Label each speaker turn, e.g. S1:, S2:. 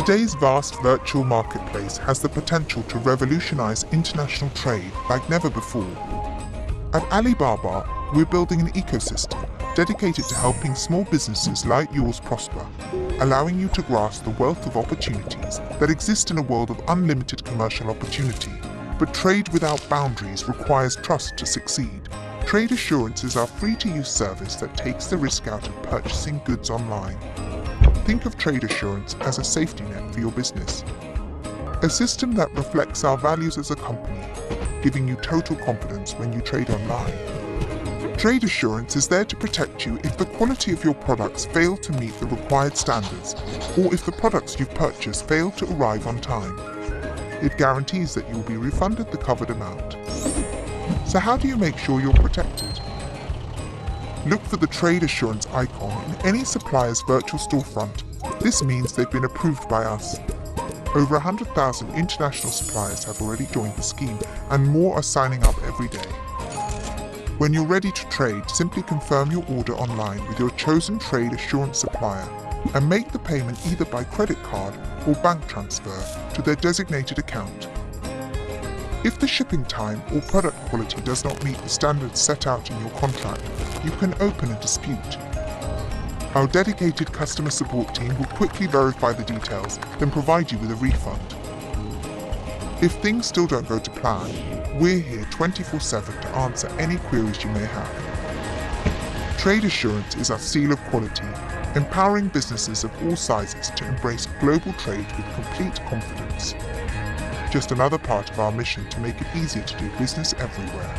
S1: Today's vast virtual marketplace has the potential to revolutionize international trade like never before. At Alibaba, we're building an ecosystem dedicated to helping small businesses like yours prosper, allowing you to grasp the wealth of opportunities that exist in a world of unlimited commercial opportunity. But trade without boundaries requires trust to succeed. Trade Assurance is our free-to-use service that takes the risk out of purchasing goods online. Think of Trade Assurance as a safety net for your business. A system that reflects our values as a company, giving you total confidence when you trade online. Trade Assurance is there to protect you if the quality of your products fail to meet the required standards, or if the products you've purchased fail to arrive on time. It guarantees that you will be refunded the covered amount. So how do you make sure you're protected? Look for the Trade Assurance icon in any supplier's virtual storefront. This means they've been approved by us. Over 100,000 international suppliers have already joined the scheme, and more are signing up every day. When you're ready to trade, simply confirm your order online with your chosen Trade Assurance supplier and make the payment either by credit card or bank transfer to their designated account. If the shipping time or product quality does not meet the standards set out in your contract, you can open a dispute. Our dedicated customer support team will quickly verify the details, then provide you with a refund. If things still don't go to plan, we're here 24/7 to answer any queries you may have. Trade Assurance is our seal of quality, empowering businesses of all sizes to embrace global trade with complete confidence. Just another part of our mission to make it easier to do business everywhere.